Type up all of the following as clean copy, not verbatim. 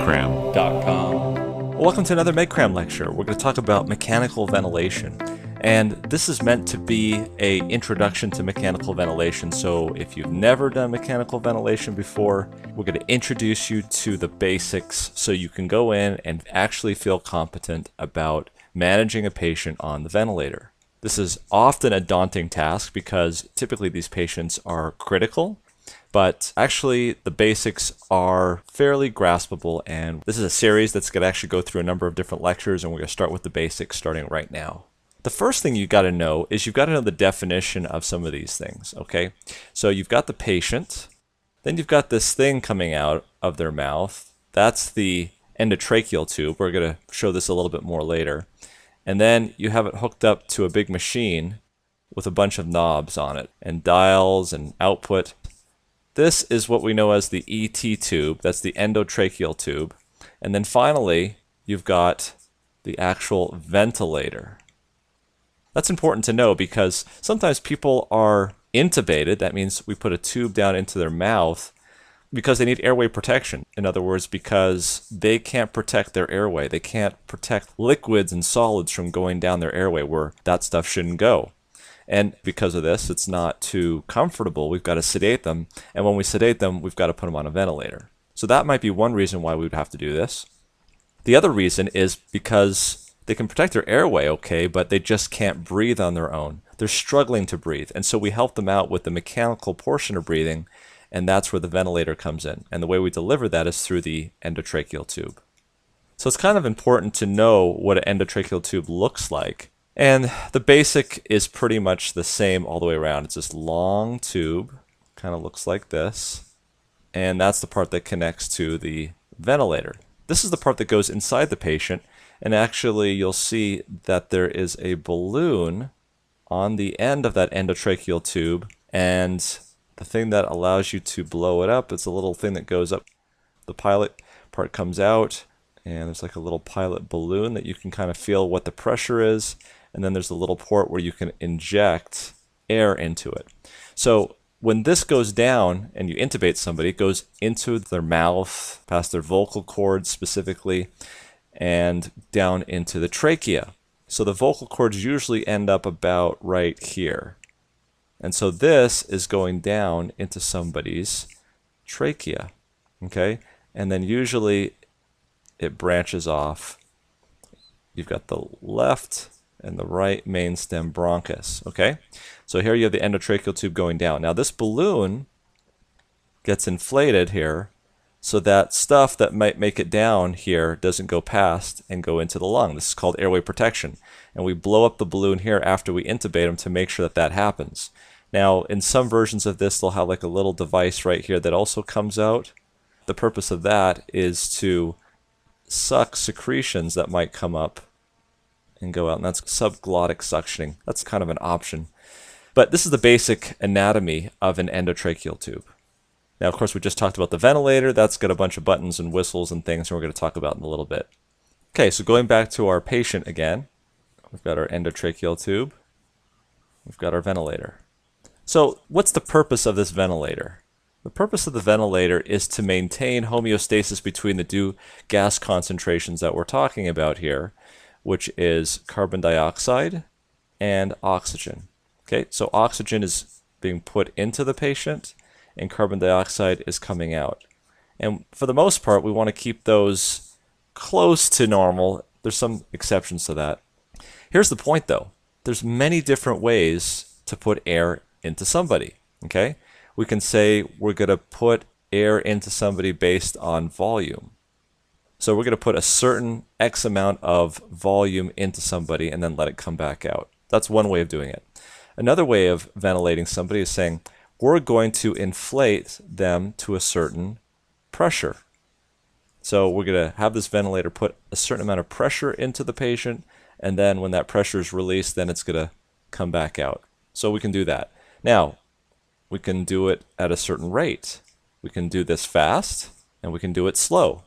medcram.com. Welcome to another MedCram lecture. We're going to talk about mechanical ventilation. And this is meant to be an introduction to mechanical ventilation. So if you've never done mechanical ventilation before, we're going to introduce you to the basics so you can go in and actually feel competent about managing a patient on the ventilator. This is often a daunting task because typically these patients are critical, but actually the basics are fairly graspable, and this is a series that's going to actually go through a number of different lectures, and we're going to start with the basics starting right now. The first thing you got to know is you've got to know the definition of some of these things, okay? So you've got the patient, then you've got this thing coming out of their mouth. That's the endotracheal tube. We're going to show this a little bit more later. And then you have it hooked up to a big machine with a bunch of knobs on it and dials and output. This is what we know as the ET tube. That's the endotracheal tube. And then finally, you've got the actual ventilator. That's important to know because sometimes people are intubated. That means we put a tube down into their mouth because they need airway protection. In other words, because they can't protect their airway. They can't protect liquids and solids from going down their airway where that stuff shouldn't go. And because of this, it's not too comfortable. We've got to sedate them. And when we sedate them, we've got to put them on a ventilator. So that might be one reason why we would have to do this. The other reason is because they can protect their airway, okay, but they just can't breathe on their own. They're struggling to breathe. And so we help them out with the mechanical portion of breathing, and that's where the ventilator comes in. And the way we deliver that is through the endotracheal tube. So it's kind of important to know what an endotracheal tube looks like. And the basic is pretty much the same all the way around. It's this long tube, kind of looks like this. And that's the part that connects to the ventilator. This is the part that goes inside the patient. And actually, you'll see that there is a balloon on the end of that endotracheal tube. And the thing that allows you to blow it up, it's a little thing that goes up. The pilot part comes out, and there's like a little pilot balloon that you can kind of feel what the pressure is. And then there's a little port where you can inject air into it. So when this goes down and you intubate somebody, it goes into their mouth, past their vocal cords specifically, and down into the trachea. So the vocal cords usually end up about right here. And so this is going down into somebody's trachea, okay? And then usually it branches off. You've got the left and the right main stem bronchus, okay? So here you have the endotracheal tube going down. Now this balloon gets inflated here so that stuff that might make it down here doesn't go past and go into the lung. This is called airway protection. And we blow up the balloon here after we intubate them to make sure that that happens. Now, in some versions of this, they'll have like a little device right here that also comes out. The purpose of that is to suck secretions that might come up and go out, and that's subglottic suctioning. That's kind of an option. But this is the basic anatomy of an endotracheal tube. Now, of course, we just talked about the ventilator. That's got a bunch of buttons and whistles and things, and we're going to talk about in a little bit. Okay, so going back to our patient again, we've got our endotracheal tube. We've got our ventilator. So what's the purpose of this ventilator? The purpose of the ventilator is to maintain homeostasis between the two gas concentrations that we're talking about here, which is carbon dioxide and oxygen. Okay, so oxygen is being put into the patient and carbon dioxide is coming out. And for the most part, we want to keep those close to normal. There's some exceptions to that. Here's the point though. There's many different ways to put air into somebody, okay? We can say we're going to put air into somebody based on volume. So we're going to put a certain X amount of volume into somebody and then let it come back out. That's one way of doing it. Another way of ventilating somebody is saying we're going to inflate them to a certain pressure. So we're going to have this ventilator put a certain amount of pressure into the patient, and then when that pressure is released, then it's going to come back out. So we can do that. Now, we can do it at a certain rate. We can do this fast, and we can do it slow.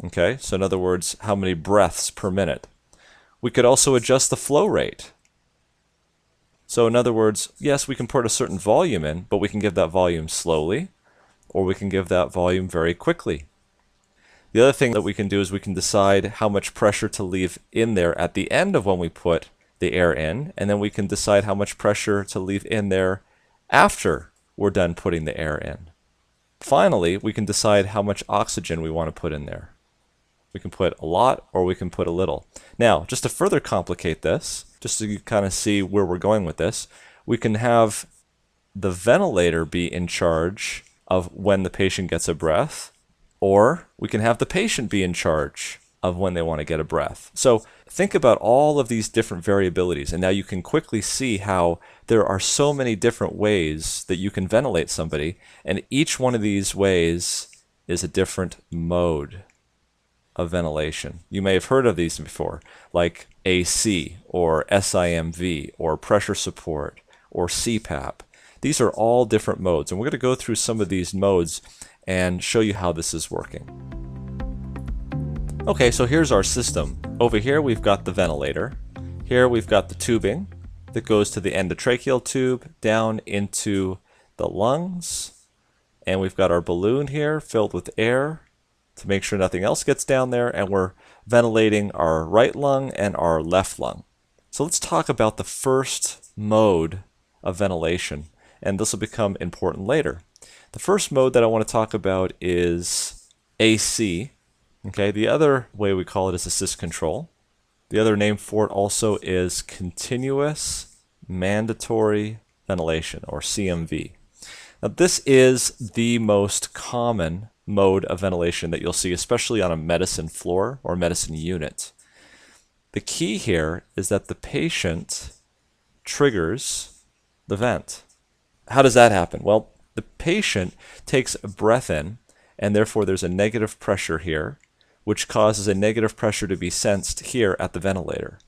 Okay, so in other words, how many breaths per minute? We could also adjust the flow rate. So in other words, yes, we can put a certain volume in, but we can give that volume slowly, or we can give that volume very quickly. The other thing that we can do is we can decide how much pressure to leave in there at the end of when we put the air in, and then we can decide how much pressure to leave in there after we're done putting the air in. Finally, we can decide how much oxygen we want to put in there. We can put a lot or we can put a little. Now, just to further complicate this, just so you kind of see where we're going with this, we can have the ventilator be in charge of when the patient gets a breath, or we can have the patient be in charge of when they want to get a breath. So think about all of these different variabilities, and now you can quickly see how there are so many different ways that you can ventilate somebody, and each one of these ways is a different mode of ventilation. You may have heard of these before, like AC or SIMV or pressure support or CPAP. These are all different modes, and we're going to go through some of these modes and show you how this is working. Okay, so here's our system. Over here we've got the ventilator. Here we've got the tubing that goes to the endotracheal tube down into the lungs. And we've got our balloon here filled with air to make sure nothing else gets down there, and we're ventilating our right lung and our left lung. So let's talk about the first mode of ventilation, and this will become important later. The first mode that I want to talk about is AC. Okay, the other way we call it is assist control. The other name for it also is continuous mandatory ventilation, or CMV. Now this is the most common mode of ventilation that you'll see, especially on a medicine floor or medicine unit. The key here is that the patient triggers the vent. How does that happen? Well, the patient takes a breath in, and therefore there's a negative pressure here, which causes a negative pressure to be sensed here at the ventilator.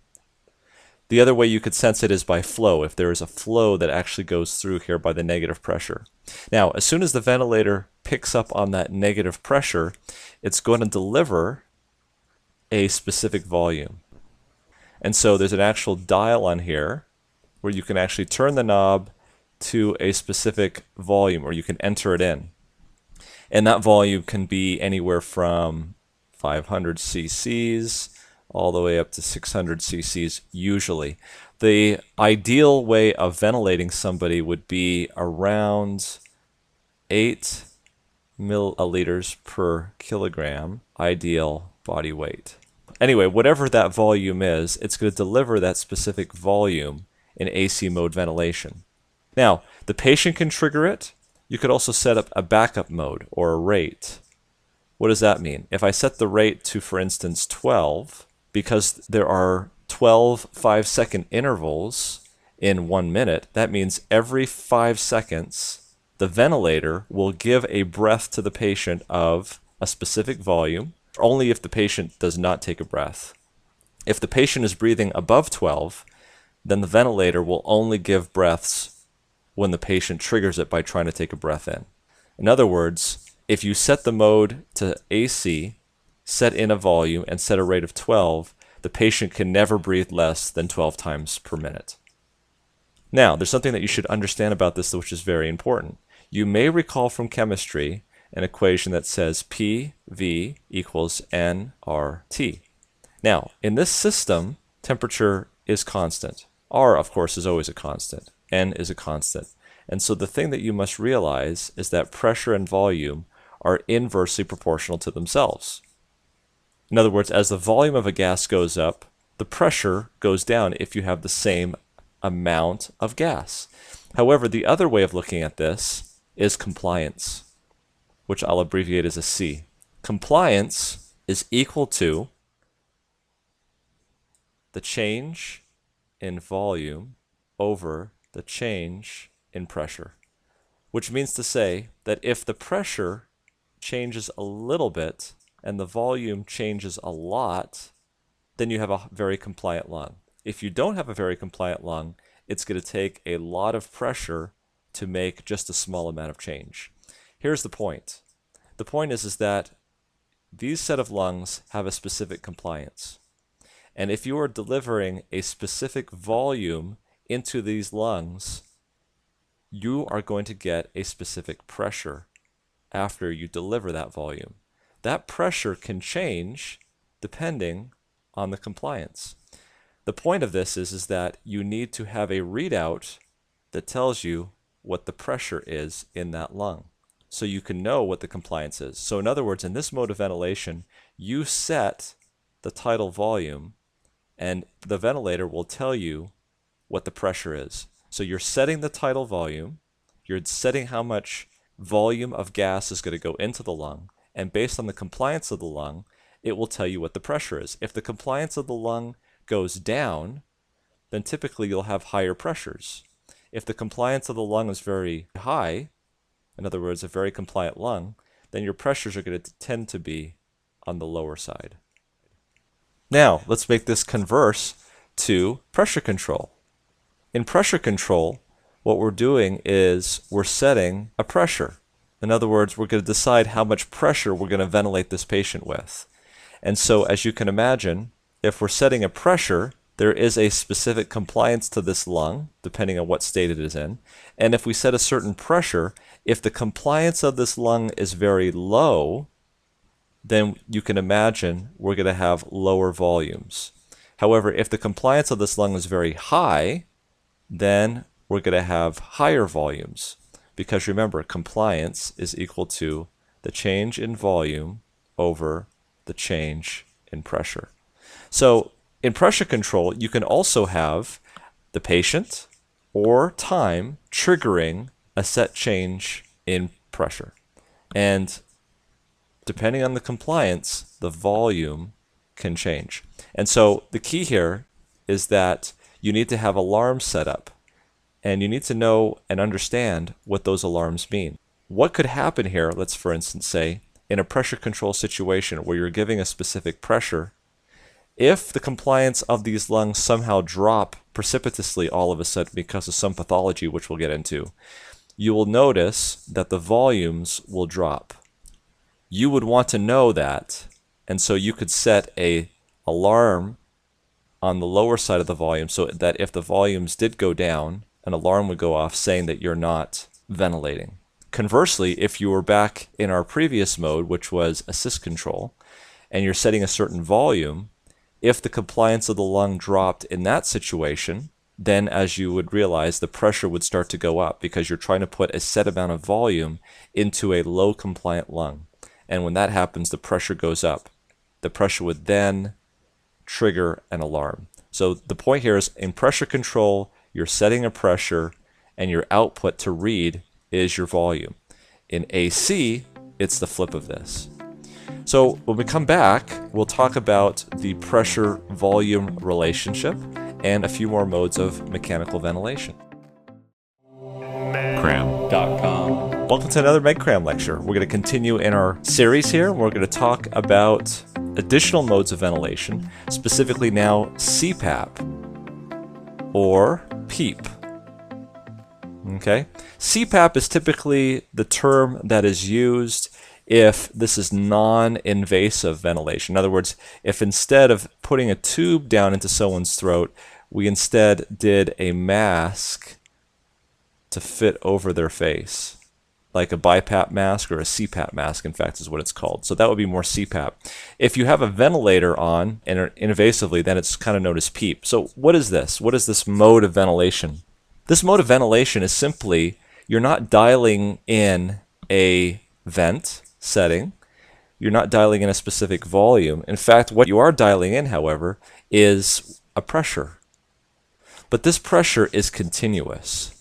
The other way you could sense it is by flow, if there is a flow that actually goes through here by the negative pressure. Now, as soon as the ventilator picks up on that negative pressure, it's going to deliver a specific volume. And so there's an actual dial on here where you can actually turn the knob to a specific volume, or you can enter it in. And that volume can be anywhere from 500 cc's all the way up to 600 cc's usually. The ideal way of ventilating somebody would be around 8 milliliters per kilogram ideal body weight. Anyway, whatever that volume is, it's going to deliver that specific volume in AC mode ventilation. Now, the patient can trigger it. You could also set up a backup mode or a rate. What does that mean? If I set the rate to, for instance, 12, because there are 12 5-second intervals in 1 minute, that means every 5 seconds, the ventilator will give a breath to the patient of a specific volume, only if the patient does not take a breath. If the patient is breathing above 12, then the ventilator will only give breaths when the patient triggers it by trying to take a breath in. In other words, if you set the mode to AC, set in a volume, and set a rate of 12, the patient can never breathe less than 12 times per minute. Now, there's something that you should understand about this which is very important. You may recall from chemistry an equation that says PV equals nRT. Now, in this system, temperature is constant. R, of course, is always a constant. N is a constant. And so the thing that you must realize is that pressure and volume are inversely proportional to themselves. In other words, as the volume of a gas goes up, the pressure goes down if you have the same amount of gas. However, the other way of looking at this is compliance, which I'll abbreviate as a C. Compliance is equal to the change in volume over the change in pressure, which means to say that if the pressure changes a little bit and the volume changes a lot, then you have a very compliant lung. If you don't have a very compliant lung, it's going to take a lot of pressure to make just a small amount of change. Here's the point. The point is that these set of lungs have a specific compliance. And if you are delivering a specific volume into these lungs, you are going to get a specific pressure after you deliver that volume. that pressure can change depending on the compliance. The point of this is that you need to have a readout that tells you what the pressure is in that lung, so you can know what the compliance is. So in other words, in this mode of ventilation, you set the tidal volume, and the ventilator will tell you what the pressure is. So you're setting the tidal volume, you're setting how much volume of gas is going to go into the lung, and based on the compliance of the lung, it will tell you what the pressure is. If the compliance of the lung goes down, then typically you'll have higher pressures. If the compliance of the lung is very high, in other words, a very compliant lung, then your pressures are going to tend to be on the lower side. Now, let's make this converse to pressure control. In pressure control, what we're doing is we're setting a pressure. In other words, we're going to decide how much pressure we're going to ventilate this patient with. And so, as you can imagine, if we're setting a pressure, there is a specific compliance to this lung, depending on what state it is in. And if we set a certain pressure, if the compliance of this lung is very low, then you can imagine we're going to have lower volumes. However, if the compliance of this lung is very high, then we're going to have higher volumes. Because remember, compliance is equal to the change in volume over the change in pressure. So in pressure control, you can also have the patient or time triggering a set change in pressure. And depending on the compliance, the volume can change. And so the key here is that you need to have alarms set up, and you need to know and understand what those alarms mean. What could happen here, let's for instance say, in a pressure control situation where you're giving a specific pressure, if the compliance of these lungs somehow drop precipitously all of a sudden because of some pathology, which we'll get into, you will notice that the volumes will drop. You would want to know that, and so you could set an alarm on the lower side of the volume so that if the volumes did go down, an alarm would go off saying that you're not ventilating. Conversely, if you were back in our previous mode, which was assist control, and you're setting a certain volume, if the compliance of the lung dropped in that situation, then as you would realize, the pressure would start to go up because you're trying to put a set amount of volume into a low compliant lung. And when that happens, the pressure goes up. The pressure would then trigger an alarm. So the point here is in pressure control, you're setting a pressure and your output to read is your volume. In AC, it's the flip of this. So when we come back, we'll talk about the pressure-volume relationship and a few more modes of mechanical ventilation. Cram.com. Welcome to another MedCram lecture. We're going to continue in our series here. We're going to talk about additional modes of ventilation, specifically now CPAP or PEEP. Okay? CPAP is typically the term that is used if this is non-invasive ventilation. In other words, if instead of putting a tube down into someone's throat, we instead did a mask to fit over their face, like a BiPAP mask or a CPAP mask, in fact, is what it's called. So that would be more CPAP. If you have a ventilator on and invasively, then it's kind of known as PEEP. So what is this? What is this mode of ventilation? This mode of ventilation is simply, you're not dialing in a vent setting. You're not dialing in a specific volume. In fact, what you are dialing in, however, is a pressure. But this pressure is continuous.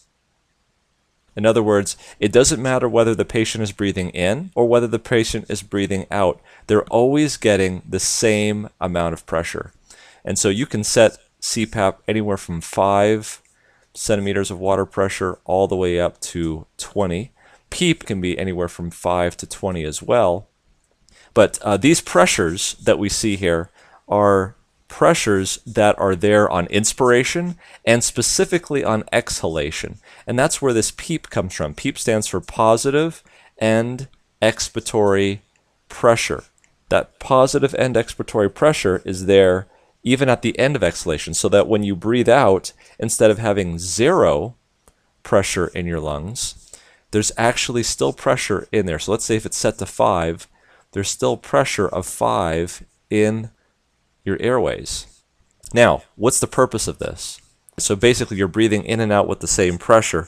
In other words, it doesn't matter whether the patient is breathing in or whether the patient is breathing out. They're always getting the same amount of pressure. And so you can set CPAP anywhere from 5 centimeters of water pressure all the way up to 20. PEEP can be anywhere from 5 to 20 as well. But these pressures that we see here are pressures that are there on inspiration and specifically on exhalation. And that's where this PEEP comes from. PEEP stands for positive end expiratory pressure. That positive end expiratory pressure is there even at the end of exhalation, so that when you breathe out, instead of having 0 pressure in your lungs, there's actually still pressure in there. So let's say if it's set to 5, there's still pressure of 5 in your airways. Now, what's the purpose of this? So basically, you're breathing in and out with the same pressure.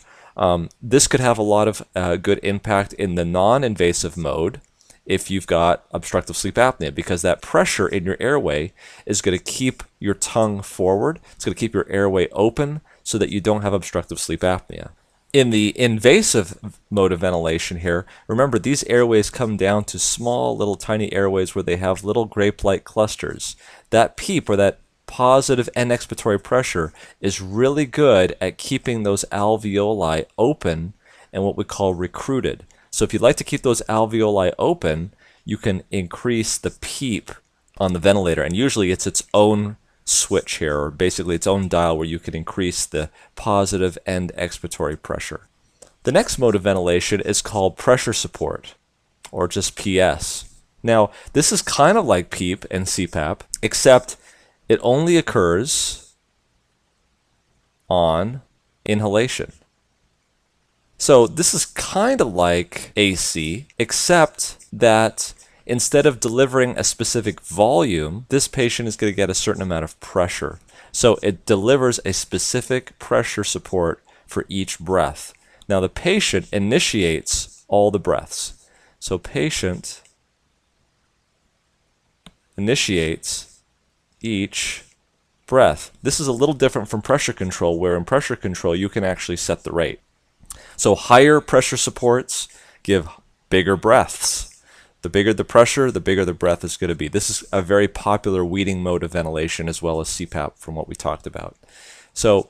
This could have a lot of good impact in the non-invasive mode if you've got obstructive sleep apnea, because that pressure in your airway is going to keep your tongue forward. It's going to keep your airway open so that you don't have obstructive sleep apnea. In the invasive mode of ventilation here, remember these airways come down to small little tiny airways where they have little grape-like clusters. That PEEP, or that positive end expiratory pressure, is really good at keeping those alveoli open and what we call recruited. So if you'd like to keep those alveoli open, you can increase the PEEP on the ventilator, and usually it's its own switch here, or basically its own dial, where you can increase the positive end expiratory pressure. The next mode of ventilation is called pressure support, or just PS. Now, this is kind of like PEEP and CPAP, except it only occurs on inhalation. So this is kind of like AC, except that instead of delivering a specific volume, this patient is going to get a certain amount of pressure. So it delivers a specific pressure support for each breath. Now the patient initiates all the breaths. So patient initiates each breath. This is a little different from pressure control, where in pressure control you can actually set the rate. So higher pressure supports give bigger breaths. The bigger the pressure, the bigger the breath is going to be. This is a very popular weeding mode of ventilation, as well as CPAP from what we talked about. So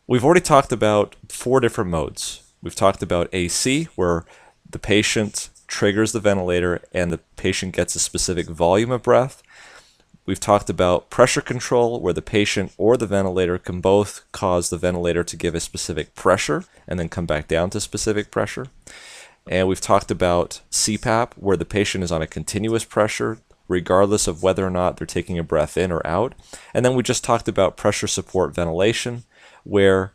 we've already talked about 4 different modes. We've talked about AC, where the patient triggers the ventilator and the patient gets a specific volume of breath. We've talked about pressure control, where the patient or the ventilator can both cause the ventilator to give a specific pressure and then come back down to specific pressure. And we've talked about CPAP, where the patient is on a continuous pressure, regardless of whether or not they're taking a breath in or out. And then we just talked about pressure support ventilation, where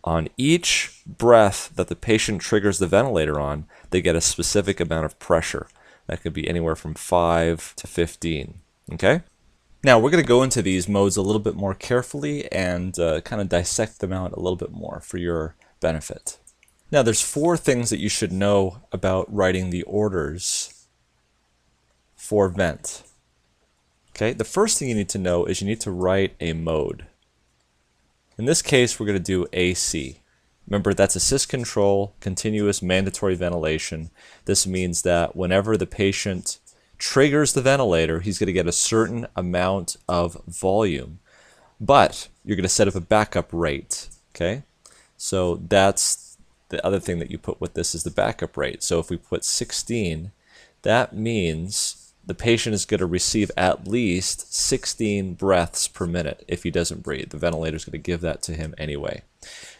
on each breath that the patient triggers the ventilator on, they get a specific amount of pressure. That could be anywhere from 5 to 15. Okay? Now we're going to go into these modes a little bit more carefully and kind of dissect them out a little bit more for your benefit. Now there's 4 things that you should know about writing the orders for vent. Okay, the first thing you need to know is you need to write a mode. In this case, we're going to do AC. Remember, that's assist control, continuous mandatory ventilation. This means that whenever the patient triggers the ventilator, he's going to get a certain amount of volume, but you're going to set up a backup rate. Okay, so that's the other thing that you put with this, is the backup rate. So if we put 16, that means the patient is going to receive at least 16 breaths per minute. If he doesn't breathe, the ventilator is going to give that to him anyway.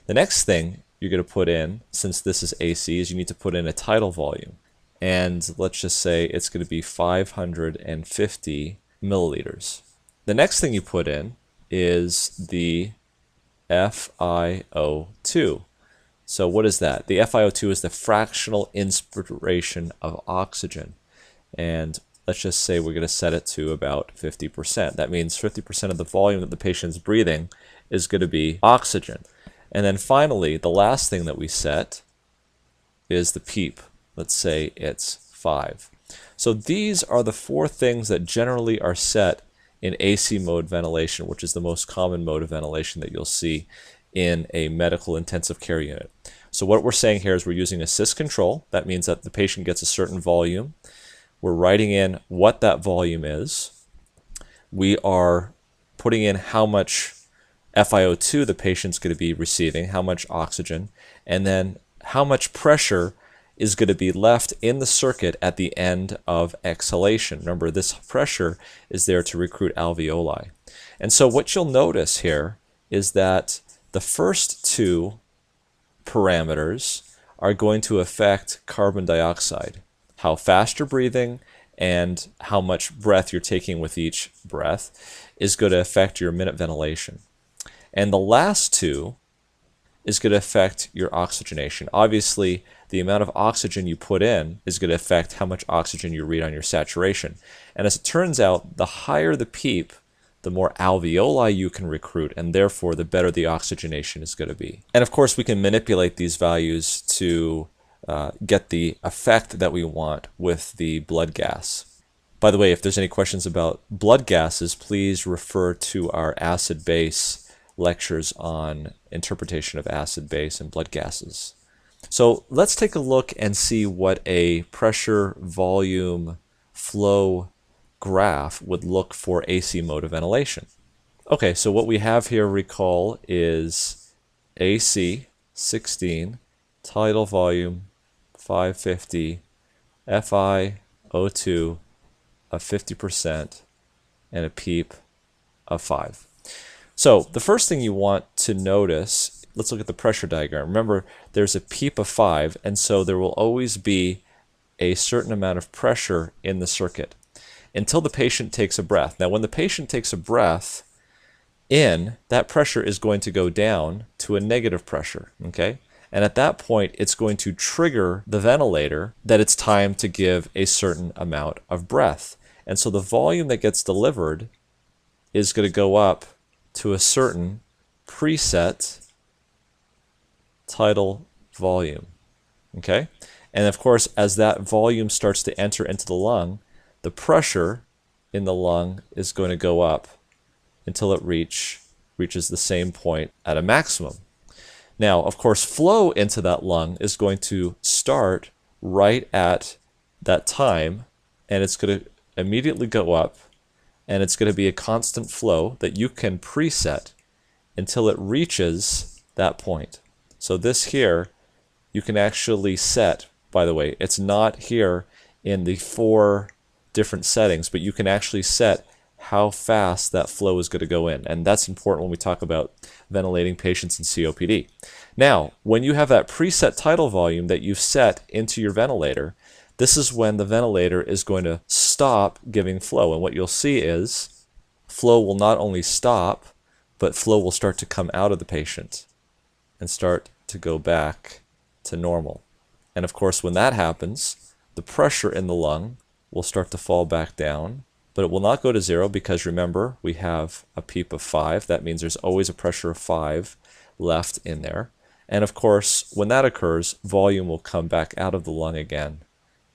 The next thing you're going to put in, since this is AC, is you need to put in a tidal volume. And let's just say it's going to be 550 milliliters. The next thing you put in is the FiO2. So what is that? The FiO2 is the fractional inspiration of oxygen. And let's just say we're going to set it to about 50%. That means 50% of the volume that the patient's breathing is going to be oxygen. And then finally, the last thing that we set is the PEEP. Let's say it's 5. So these are the 4 things that generally are set in AC mode ventilation, which is the most common mode of ventilation that you'll see in a medical intensive care unit. So what we're saying here is we're using assist control. That means that the patient gets a certain volume. We're writing in what that volume is. We are putting in how much FiO2 the patient's going to be receiving, how much oxygen, and then how much pressure is going to be left in the circuit at the end of exhalation. Remember, this pressure is there to recruit alveoli. And so what you'll notice here is that the first 2 parameters are going to affect carbon dioxide. How fast you're breathing and how much breath you're taking with each breath is going to affect your minute ventilation. And the last 2 is going to affect your oxygenation. Obviously, the amount of oxygen you put in is going to affect how much oxygen you read on your saturation. And as it turns out, the higher the PEEP, the more alveoli you can recruit, and therefore the better the oxygenation is going to be. And of course, we can manipulate these values to get the effect that we want with the blood gas. By the way, if there's any questions about blood gases, please refer to our acid-base lectures on interpretation of acid, base, and blood gases. So let's take a look and see what a pressure, volume, flow graph would look for AC mode of ventilation. Okay, so what we have here, recall, is AC 16, tidal volume 550, FiO2 of 50%, and a PEEP of 5. So the first thing you want to notice, let's look at the pressure diagram. Remember, there's a PEEP of 5, and so there will always be a certain amount of pressure in the circuit until the patient takes a breath. Now, when the patient takes a breath in, that pressure is going to go down to a negative pressure, okay? And at that point, it's going to trigger the ventilator that it's time to give a certain amount of breath. And so the volume that gets delivered is going to go up to a certain preset tidal volume, okay? And of course, as that volume starts to enter into the lung, the pressure in the lung is going to go up until it reaches the same point at a maximum. Now, of course, flow into that lung is going to start right at that time, and it's going to immediately go up, and it's going to be a constant flow that you can preset until it reaches that point. So this here, you can actually set, by the way, it's not here in the 4 different settings, but you can actually set how fast that flow is going to go in. And that's important when we talk about ventilating patients in COPD. Now, when you have that preset tidal volume that you've set into your ventilator, this is when the ventilator is going to stop giving flow. And what you'll see is flow will not only stop, but flow will start to come out of the patient and start to go back to normal. And of course, when that happens, the pressure in the lung will start to fall back down, but it will not go to 0 because remember, we have a PEEP of 5. That means there's always a pressure of 5 left in there. And of course, when that occurs, volume will come back out of the lung again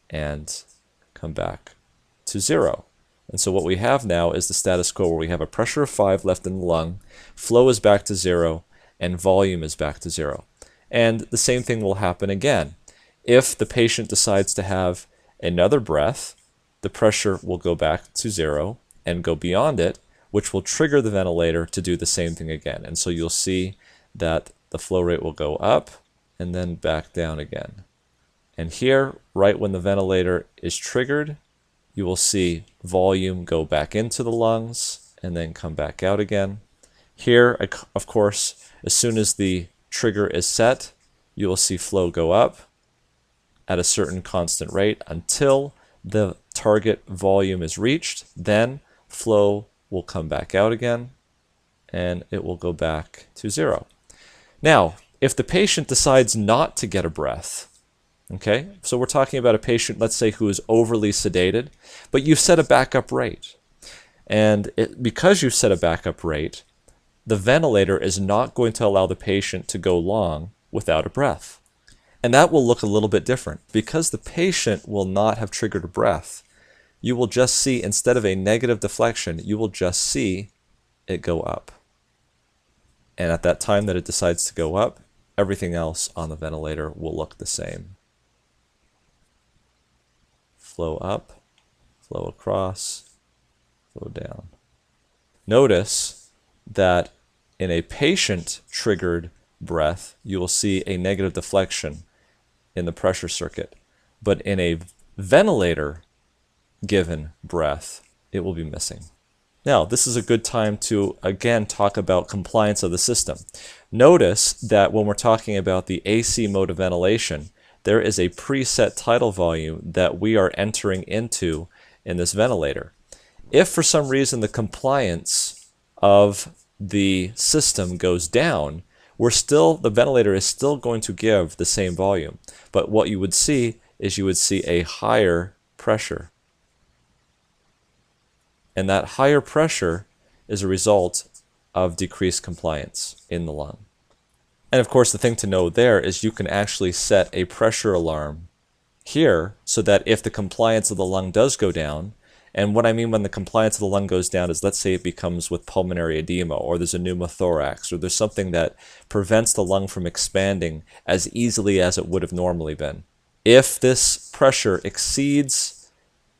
and come back to 0. And so what we have now is the status quo where we have a pressure of 5 left in the lung, flow is back to 0, and volume is back to 0. And the same thing will happen again. If the patient decides to have another breath, the pressure will go back to 0 and go beyond it, which will trigger the ventilator to do the same thing again. And so you'll see that the flow rate will go up and then back down again. And here, right when the ventilator is triggered, you will see volume go back into the lungs and then come back out again. Here, of course, as soon as the trigger is set, you will see flow go up at a certain constant rate until the target volume is reached. Then flow will come back out again and it will go back to 0. Now, if the patient decides not to get a breath, okay, so we're talking about a patient, let's say, who is overly sedated, but you've set a backup rate. And because you've set a backup rate, the ventilator is not going to allow the patient to go long without a breath. And that will look a little bit different. Because the patient will not have triggered a breath, you will just see, instead of a negative deflection, you will just see it go up. And at that time that it decides to go up, everything else on the ventilator will look the same. Flow up, flow across, flow down. Notice that in a patient-triggered breath, you will see a negative deflection in the pressure circuit. But in a ventilator-given breath, it will be missing. Now, this is a good time to, again, talk about compliance of the system. Notice that when we're talking about the AC mode of ventilation, there is a preset tidal volume that we are entering into in this ventilator. If for some reason the compliance of the system goes down, the ventilator is still going to give the same volume, but what you would see is you would see a higher pressure. And that higher pressure is a result of decreased compliance in the lung. And of course, the thing to know there is you can actually set a pressure alarm here so that if the compliance of the lung does go down, and what I mean when the compliance of the lung goes down is, let's say it becomes with pulmonary edema, or there's a pneumothorax, or there's something that prevents the lung from expanding as easily as it would have normally been. If this pressure exceeds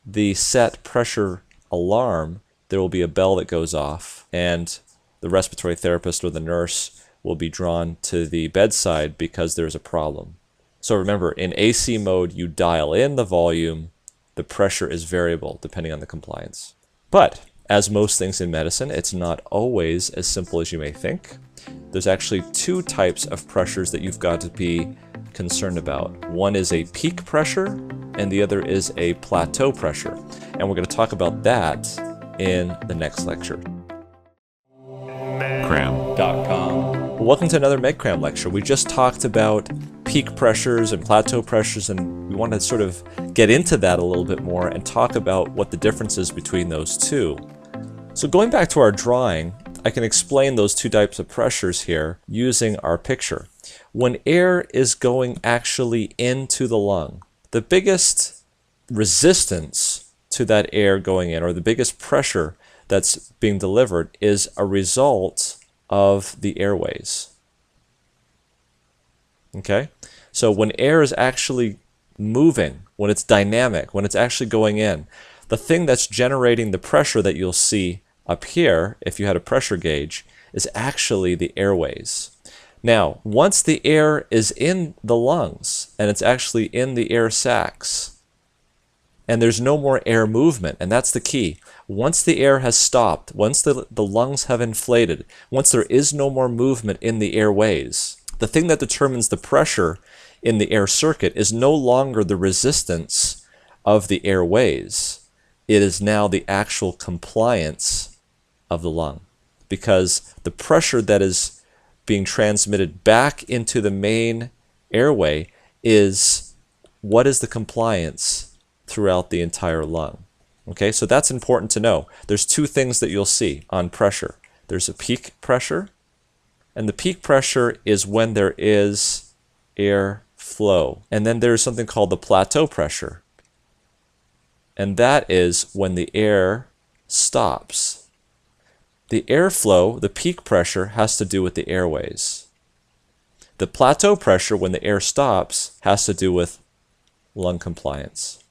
the set pressure alarm, there will be a bell that goes off, and the respiratory therapist or the nurse will be drawn to the bedside because there's a problem. So remember, in AC mode, you dial in the volume. The pressure is variable depending on the compliance. But as most things in medicine, it's not always as simple as you may think. There's actually two types of pressures that you've got to be concerned about. One is a peak pressure, and the other is a plateau pressure. And we're going to talk about that in the next lecture. Cram.com. Welcome to another MedCram lecture. We just talked about peak pressures and plateau pressures, and we want to sort of get into that a little bit more and talk about what the difference is between those two. So going back to our drawing, I can explain those two types of pressures here using our picture. When air is going actually into the lung, the biggest resistance to that air going in, or the biggest pressure that's being delivered, is a result of the airways. Okay? So when air is actually moving, when it's dynamic, when it's actually going in, the thing that's generating the pressure that you'll see up here, if you had a pressure gauge, is actually the airways. Now, once the air is in the lungs, and it's actually in the air sacs, and there's no more air movement, and that's the key. Once the air has stopped, once the lungs have inflated, once there is no more movement in the airways, the thing that determines the pressure in the air circuit is no longer the resistance of the airways. It is now the actual compliance of the lung, because the pressure that is being transmitted back into the main airway is what is the compliance throughout the entire lung. Okay, so that's important to know. There's two things that you'll see on pressure. There's a peak pressure, and the peak pressure is when there is air flow. And then there's something called the plateau pressure, and that is when the air stops. The airflow, the peak pressure, has to do with the airways. The plateau pressure, when the air stops, has to do with lung compliance.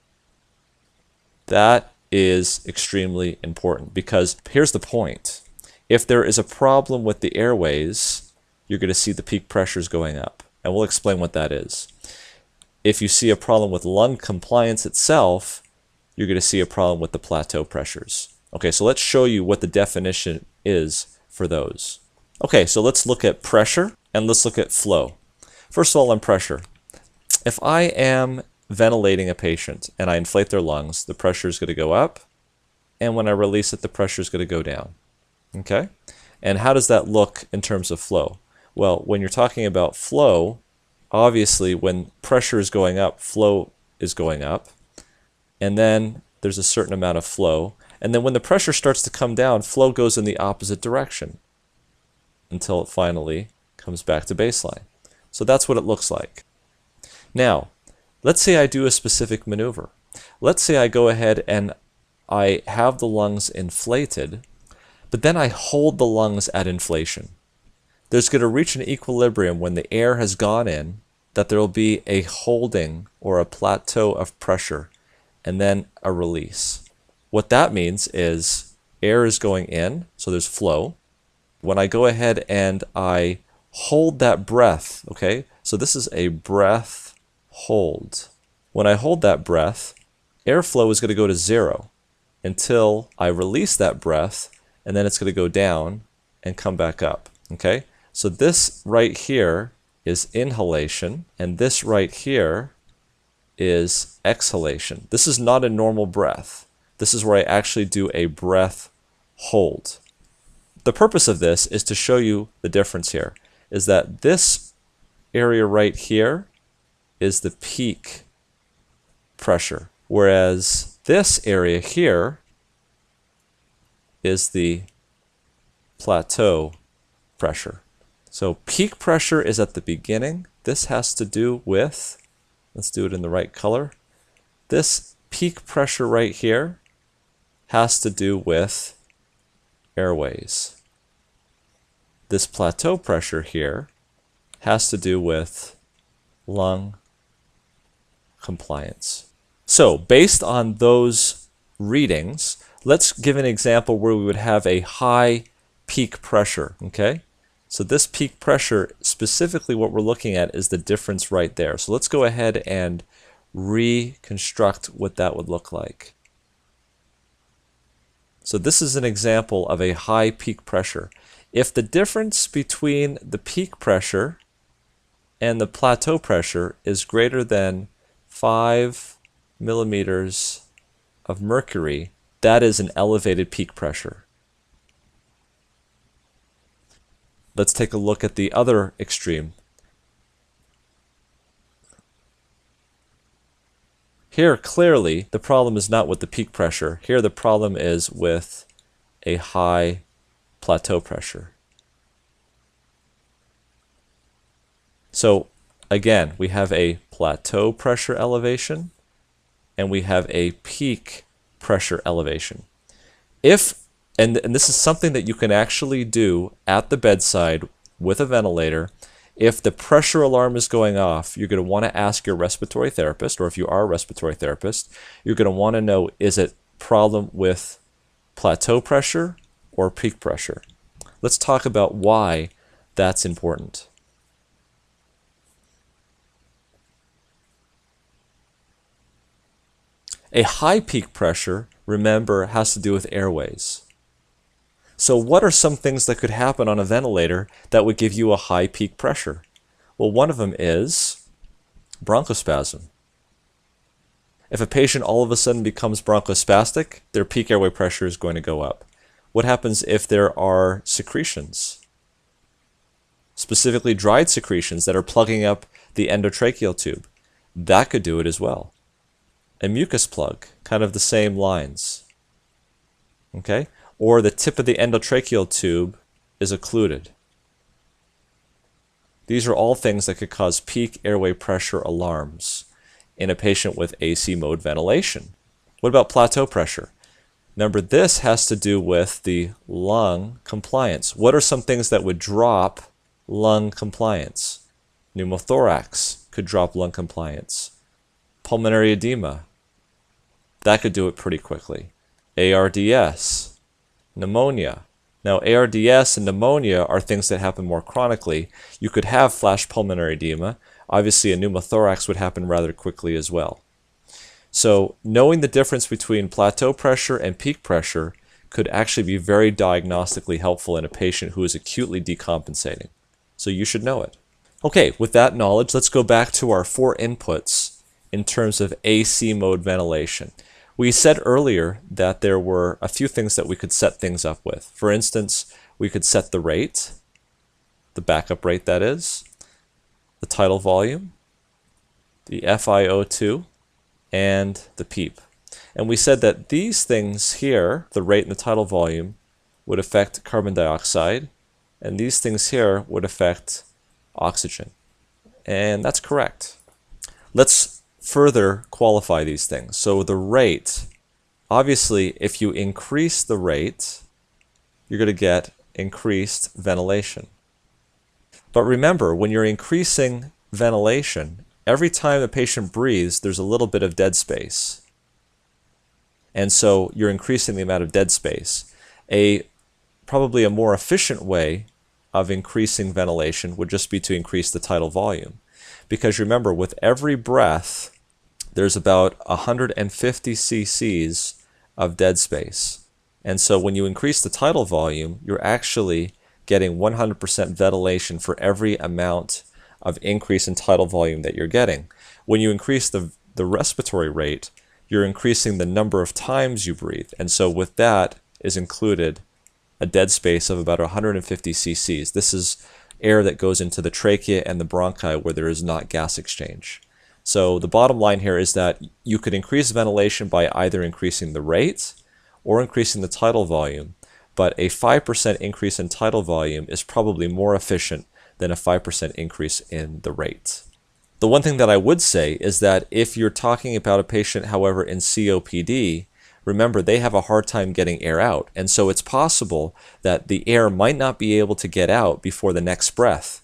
That is extremely important, because here's the point. If there is a problem with the airways, you're going to see the peak pressures going up, and we'll explain what that is. If you see a problem with lung compliance itself, you're going to see a problem with the plateau pressures. Okay, so let's show you what the definition is for those. Okay, so let's look at pressure and let's look at flow. First of all, on pressure. If I am ventilating a patient and I inflate their lungs, the pressure is going to go up, and when I release it, the pressure is going to go down. Okay? And how does that look in terms of flow? Well, when you're talking about flow, obviously when pressure is going up, flow is going up, and then there's a certain amount of flow, and then when the pressure starts to come down, flow goes in the opposite direction until it finally comes back to baseline. So that's what it looks like. Now, let's say I do a specific maneuver. Let's say I go ahead and I have the lungs inflated, but then I hold the lungs at inflation. There's going to reach an equilibrium when the air has gone in, that there will be a holding or a plateau of pressure, and then a release. What that means is air is going in, so there's flow. When I go ahead and I hold that breath, okay, so this is a breath hold. When I hold that breath, airflow is going to go to 0 until I release that breath, and then it's going to go down and come back up. Okay? So this right here is inhalation, and this right here is exhalation. This is not a normal breath. This is where I actually do a breath hold. The purpose of this is to show you the difference here. is that this area right here is the peak pressure, whereas this area here is the plateau pressure. So peak pressure is at the beginning. This has to do with, let's do it in the right color. This peak pressure right here has to do with airways. This plateau pressure here has to do with lung compliance. So based on those readings, let's give an example where we would have a high peak pressure, okay? So this peak pressure, specifically what we're looking at is the difference right there. So let's go ahead and reconstruct what that would look like. So this is an example of a high peak pressure. If the difference between the peak pressure and the plateau pressure is greater than 5 millimeters of mercury, that is an elevated peak pressure. Let's take a look at the other extreme. Here, clearly, the problem is not with the peak pressure. Here, the problem is with a high plateau pressure. So, again, we have a plateau pressure elevation, and we have a peak pressure elevation. And this is something that you can actually do at the bedside with a ventilator. If the pressure alarm is going off, you're going to want to ask your respiratory therapist, or if you are a respiratory therapist, you're going to want to know, is it problem with plateau pressure or peak pressure? Let's talk about why that's important. A high peak pressure, remember, has to do with airways. So what are some things that could happen on a ventilator that would give you a high peak pressure? Well, one of them is bronchospasm. If a patient all of a sudden becomes bronchospastic, their peak airway pressure is going to go up. What happens if there are secretions? Specifically dried secretions that are plugging up the endotracheal tube. That could do it as well. A mucus plug, kind of the same lines. Okay? Or the tip of the endotracheal tube is occluded. These are all things that could cause peak airway pressure alarms in a patient with AC mode ventilation. What about plateau pressure? Remember, this has to do with the lung compliance. What are some things that would drop lung compliance? Pneumothorax could drop lung compliance. Pulmonary edema, that could do it pretty quickly. ARDS. Pneumonia. Now, ARDS and pneumonia are things that happen more chronically. You could have flash pulmonary edema. Obviously, a pneumothorax would happen rather quickly as well. So, knowing the difference between plateau pressure and peak pressure could actually be very diagnostically helpful in a patient who is acutely decompensating. So, you should know it. Okay, with that knowledge, let's go back to our 4 inputs in terms of AC mode ventilation. We said earlier that there were a few things that we could set things up with. For instance, we could set the rate, the backup rate that is, the tidal volume, the FiO2, and the PEEP. And we said that these things here, the rate and the tidal volume, would affect carbon dioxide, and these things here would affect oxygen. And that's correct. Let's further qualify these things. So the rate, obviously, if you increase the rate, you're going to get increased ventilation. But remember, when you're increasing ventilation, every time the patient breathes, there's a little bit of dead space. And so you're increasing the amount of dead space. Probably a more efficient way of increasing ventilation would just be to increase the tidal volume. Because remember, with every breath, there's about 150 cc's of dead space. And so when you increase the tidal volume, you're actually getting 100% ventilation for every amount of increase in tidal volume that you're getting. When you increase the respiratory rate, you're increasing the number of times you breathe. And so with that is included a dead space of about 150 cc's. This is air that goes into the trachea and the bronchi where there is not gas exchange. So the bottom line here is that you could increase ventilation by either increasing the rate or increasing the tidal volume, but a 5% increase in tidal volume is probably more efficient than a 5% increase in the rate. The one thing that I would say is that if you're talking about a patient, however, in COPD, remember they have a hard time getting air out, and so it's possible that the air might not be able to get out before the next breath.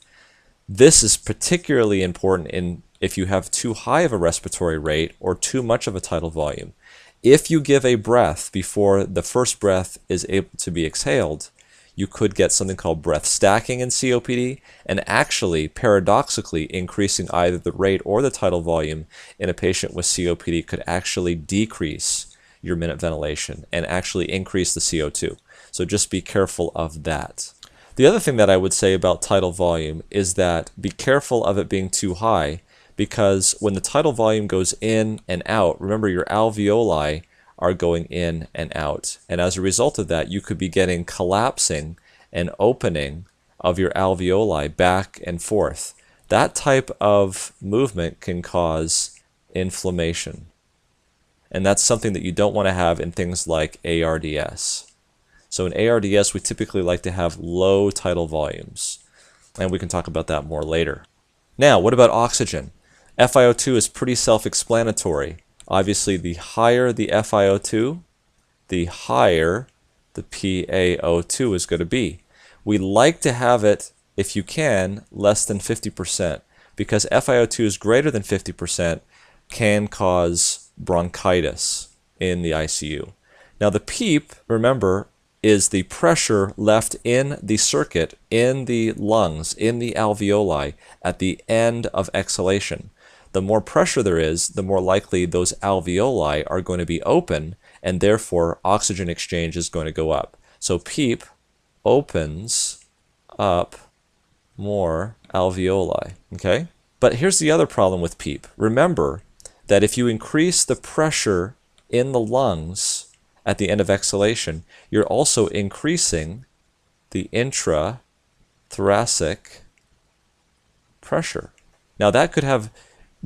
This is particularly important if you have too high of a respiratory rate or too much of a tidal volume. If you give a breath before the first breath is able to be exhaled, you could get something called breath stacking in COPD, and actually, paradoxically, increasing either the rate or the tidal volume in a patient with COPD could actually decrease your minute ventilation and actually increase the CO2. So just be careful of that. The other thing that I would say about tidal volume is that be careful of it being too high, because when the tidal volume goes in and out, remember your alveoli are going in and out. And as a result of that, you could be getting collapsing and opening of your alveoli back and forth. That type of movement can cause inflammation. And that's something that you don't want to have in things like ARDS. So in ARDS, we typically like to have low tidal volumes. And we can talk about that more later. Now, what about oxygen? FiO2 is pretty self-explanatory. Obviously, the higher the FiO2, the higher the PaO2 is going to be. We like to have it, if you can, less than 50%, because FiO2 is greater than 50% can cause bronchitis in the ICU. Now the PEEP, remember, is the pressure left in the circuit, in the lungs, in the alveoli at the end of exhalation. The more pressure there is, the more likely those alveoli are going to be open, and therefore oxygen exchange is going to go up. So PEEP opens up more alveoli, okay? But here's the other problem with PEEP. Remember that if you increase the pressure in the lungs at the end of exhalation, you're also increasing the intrathoracic pressure. Now that could have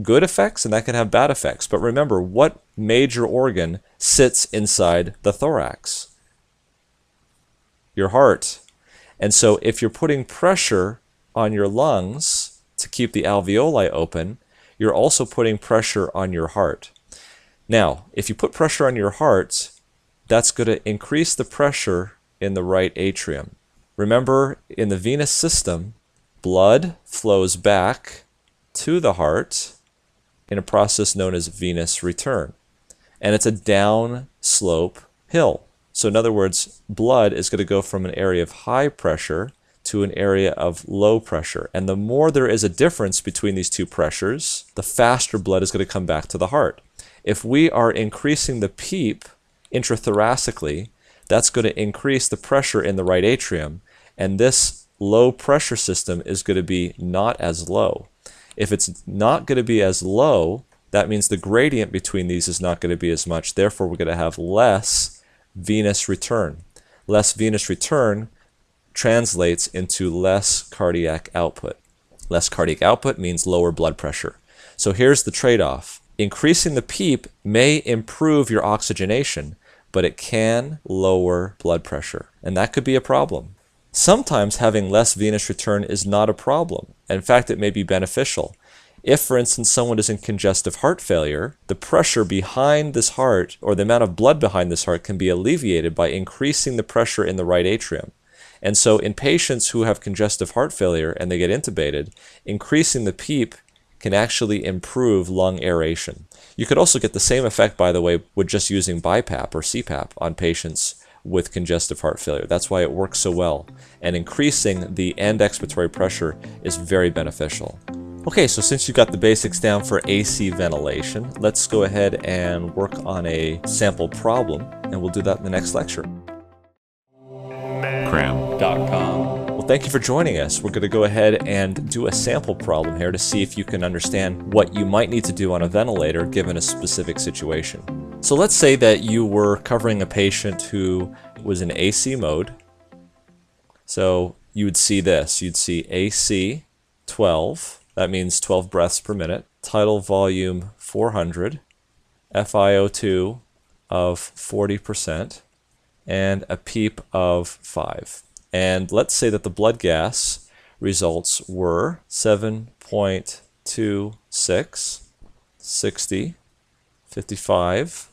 good effects and that can have bad effects. But remember, what major organ sits inside the thorax? Your heart. And so if you're putting pressure on your lungs to keep the alveoli open, you're also putting pressure on your heart. Now, if you put pressure on your heart, that's going to increase the pressure in the right atrium. Remember, in the venous system, blood flows back to the heart in a process known as venous return. And it's a down slope hill. So in other words, blood is going to go from an area of high pressure to an area of low pressure. And the more there is a difference between these two pressures, the faster blood is going to come back to the heart. If we are increasing the PEEP intrathoracically, that's going to increase the pressure in the right atrium, and this low pressure system is going to be not as low. If it's not going to be as low, that means the gradient between these is not going to be as much. Therefore, we're going to have less venous return. Less venous return translates into less cardiac output. Less cardiac output means lower blood pressure. So here's the trade-off. Increasing the PEEP may improve your oxygenation, but it can lower blood pressure, and that could be a problem. Sometimes having less venous return is not a problem. In fact, it may be beneficial. If, for instance, someone is in congestive heart failure, the pressure behind this heart, or the amount of blood behind this heart, can be alleviated by increasing the pressure in the right atrium. And so in patients who have congestive heart failure and they get intubated, increasing the PEEP can actually improve lung aeration. You could also get the same effect, by the way, with just using BiPAP or CPAP on patients with congestive heart failure. That's why it works so well. And increasing the end expiratory pressure is very beneficial. Okay, so since you got the basics down for AC ventilation, let's go ahead and work on a sample problem, and we'll do that in the next lecture. Cram.com. Well, thank you for joining us. We're going to go ahead and do a sample problem here to see if you can understand what you might need to do on a ventilator given a specific situation. So let's say that you were covering a patient who was in AC mode. So you would see this. You'd see AC 12, that means 12 breaths per minute, tidal volume 400, FiO2 of 40%, and a PEEP of 5. And let's say that the blood gas results were 7.26, 60, 55,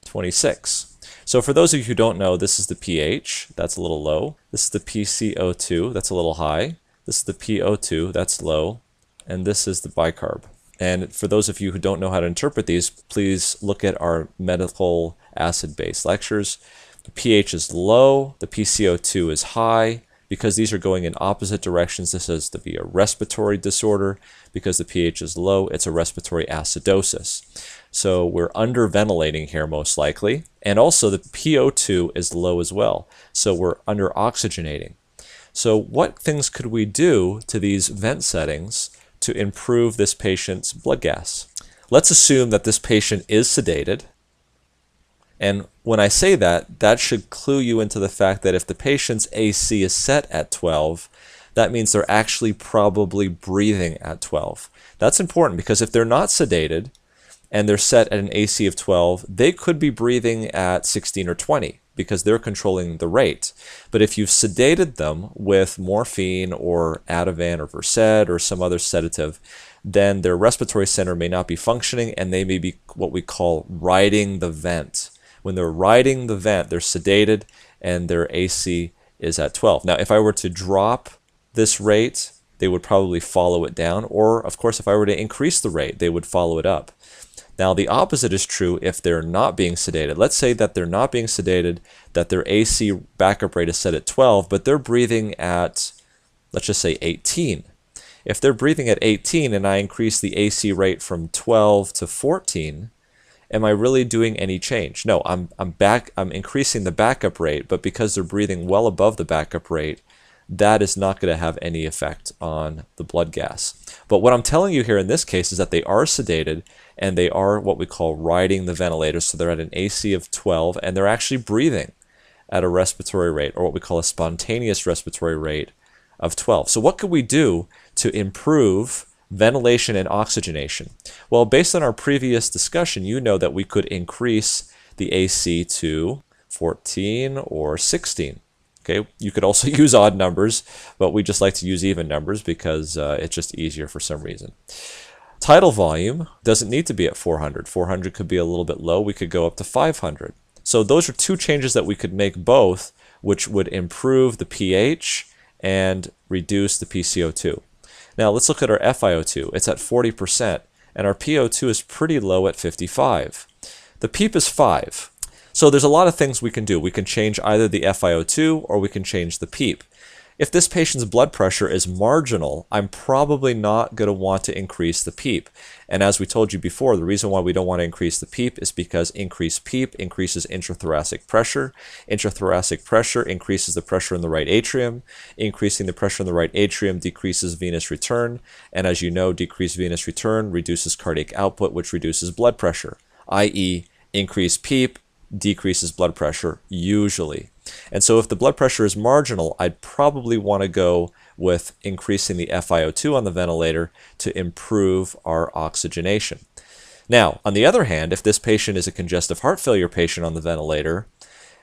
26. So for those of you who don't know, this is the pH, that's a little low. This is the PCO2, that's a little high. This is the PO2, that's low. And this is the bicarb. And for those of you who don't know how to interpret these, please look at our medical acid-base lectures. The pH is low, the PCO2 is high. Because these are going in opposite directions, this is to be a respiratory disorder. Because the pH is low, it's a respiratory acidosis. So we're underventilating here most likely. And also the PO2 is low as well. So we're under-oxygenating. So what things could we do to these vent settings to improve this patient's blood gas? Let's assume that this patient is sedated. And when I say that, that should clue you into the fact that if the patient's AC is set at 12, that means they're actually probably breathing at 12. That's important because if they're not sedated and they're set at an AC of 12, they could be breathing at 16 or 20 because they're controlling the rate. But if you've sedated them with morphine or Ativan or Versed or some other sedative, then their respiratory center may not be functioning and they may be what we call riding the vent. When they're riding the vent, they're sedated and their AC is at 12. Now, if I were to drop this rate, they would probably follow it down. Or, of course, if I were to increase the rate, they would follow it up. Now, the opposite is true if they're not being sedated. Let's say that they're not being sedated, that their AC backup rate is set at 12, but they're breathing at, let's just say 18. If they're breathing at 18 and I increase the AC rate from 12 to 14, am I really doing any change? No, I'm increasing the backup rate, but because they're breathing well above the backup rate, that is not going to have any effect on the blood gas. But what I'm telling you here in this case is that they are sedated and they are what we call riding the ventilator. So they're at an AC of 12 and they're actually breathing at a respiratory rate, or what we call a spontaneous respiratory rate of 12. So what could we do to improve ventilation and oxygenation? Well, based on our previous discussion, you know that we could increase the AC to 14 or 16. Okay, you could also use odd numbers, but we just like to use even numbers because it's just easier for some reason. Tidal volume doesn't need to be at 400. 400 could be a little bit low. We could go up to 500. So those are two changes that we could make both, which would improve the pH and reduce the PCO2. Now let's look at our FiO2. It's at 40%, and our PO2 is pretty low at 55. The PEEP is 5. So there's a lot of things we can do. We can change either the FiO2 or we can change the PEEP. If this patient's blood pressure is marginal, I'm probably not going to want to increase the PEEP. And as we told you before, the reason why we don't want to increase the PEEP is because increased PEEP increases intrathoracic pressure. Intrathoracic pressure increases the pressure in the right atrium. Increasing the pressure in the right atrium decreases venous return. And as you know, decreased venous return reduces cardiac output, which reduces blood pressure, i.e. increased PEEP decreases blood pressure usually. And so if the blood pressure is marginal, I'd probably want to go with increasing the FiO2 on the ventilator to improve our oxygenation. Now, on the other hand, if this patient is a congestive heart failure patient on the ventilator,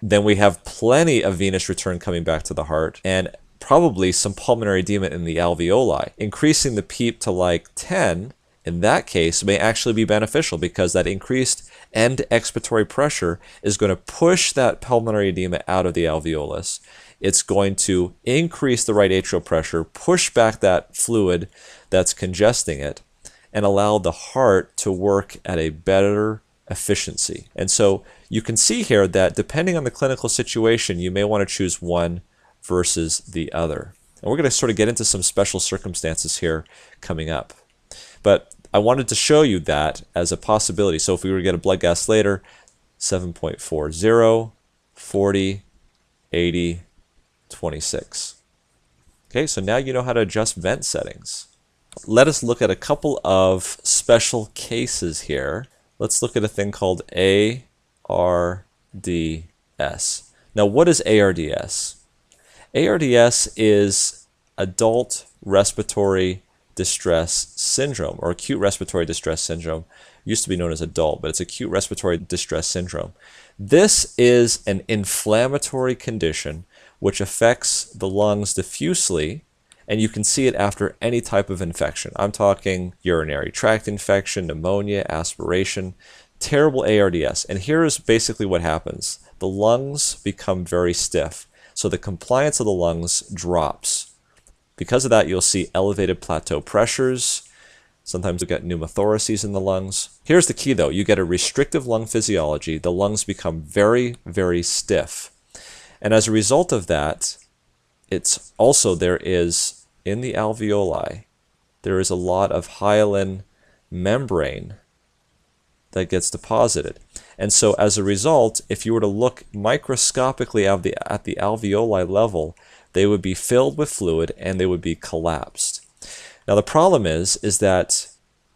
then we have plenty of venous return coming back to the heart and probably some pulmonary edema in the alveoli. Increasing the PEEP to like 10 in that case may actually be beneficial because that increased end expiratory pressure is going to push that pulmonary edema out of the alveolus. It's going to increase the right atrial pressure, push back that fluid that's congesting it, and allow the heart to work at a better efficiency. And so you can see here that depending on the clinical situation, you may want to choose one versus the other. And we're going to sort of get into some special circumstances here coming up. But I wanted to show you that as a possibility. So if we were to get a blood gas later, 7.40, 40, 80, 26. Okay, so now you know how to adjust vent settings. Let us look at a couple of special cases here. Let's look at a thing called ARDS. Now, what is ARDS? ARDS is adult respiratory distress syndrome, or acute respiratory distress syndrome. It used to be known as adult, but it's acute respiratory distress syndrome. This is an inflammatory condition which affects the lungs diffusely, and you can see it after any type of infection. I'm talking urinary tract infection, pneumonia, aspiration, terrible ARDS. And here is basically what happens. The lungs become very stiff, so the compliance of the lungs drops. Because of that, you'll see elevated plateau pressures. Sometimes you get pneumothoraces in the lungs. Here's the key though, you get a restrictive lung physiology. The lungs become very, very stiff. And as a result of that, it's also, there is, in the alveoli, there is a lot of hyaline membrane that gets deposited. And so as a result, if you were to look microscopically at the alveoli level, they would be filled with fluid and they would be collapsed. Now the problem is that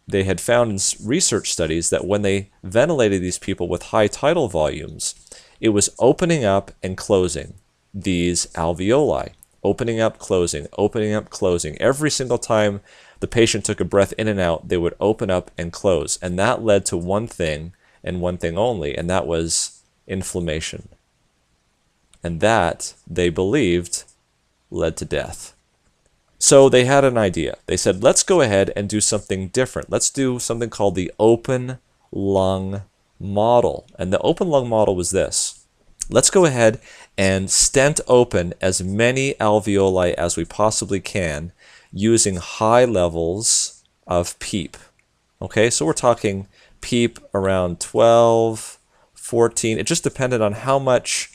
they had found in research studies that when they ventilated these people with high tidal volumes, it was opening up and closing these alveoli. Opening up, closing, opening up, closing. Every single time the patient took a breath in and out, they would open up and close. And that led to one thing and one thing only, and that was inflammation. And that, they believed, led to death. So they had an idea. They said, let's go ahead and do something different. Let's do something called the open lung model. And the open lung model was this. Let's go ahead and stent open as many alveoli as we possibly can using high levels of PEEP. Okay, so we're talking PEEP around 12, 14. It just depended on how much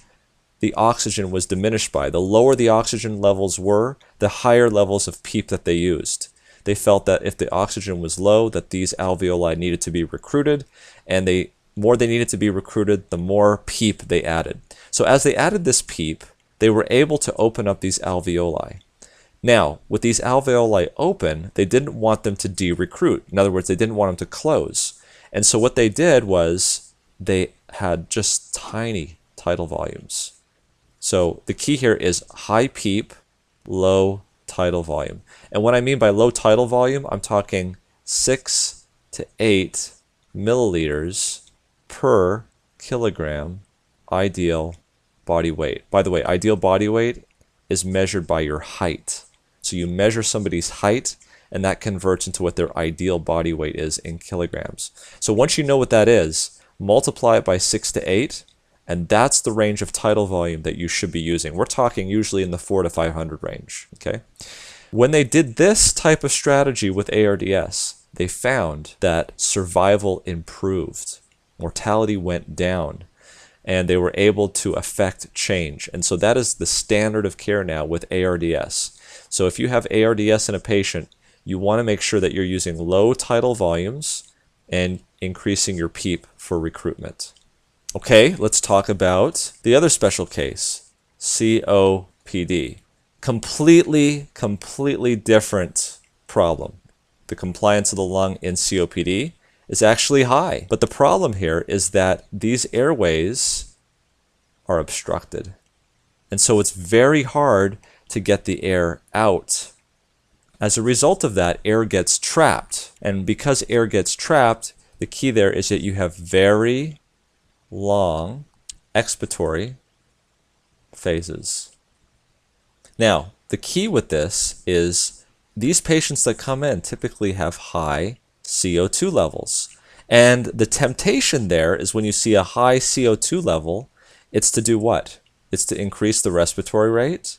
the oxygen was diminished by. The lower the oxygen levels were, the higher levels of PEEP that they used. They felt that if the oxygen was low, that these alveoli needed to be recruited, and the more they needed to be recruited, the more PEEP they added. So as they added this PEEP, they were able to open up these alveoli. Now, with these alveoli open, they didn't want them to de-recruit. In other words, they didn't want them to close. And so what they did was they had just tiny tidal volumes. So the key here is high PEEP, low tidal volume. And what I mean by low tidal volume, I'm talking 6 to 8 milliliters per kilogram ideal body weight. By the way, ideal body weight is measured by your height. So you measure somebody's height, and that converts into what their ideal body weight is in kilograms. So once you know what that is, multiply it by 6 to 8, and that's the range of tidal volume that you should be using. We're talking usually in the 400 to 500 range. Okay. When they did this type of strategy with ARDS, they found that survival improved, mortality went down, and they were able to affect change. And so that is the standard of care now with ARDS. So if you have ARDS in a patient, you want to make sure that you're using low tidal volumes and increasing your PEEP for recruitment. Okay, let's talk about the other special case, COPD. Completely different problem. The compliance of the lung in COPD is actually high. But the problem here is that these airways are obstructed. And so it's very hard to get the air out. As a result of that, air gets trapped. And because air gets trapped, the key there is that you have very long expiratory phases. Now, the key with this is these patients that come in typically have high CO2 levels. And the temptation there is when you see a high CO2 level, it's to do what? It's to increase the respiratory rate,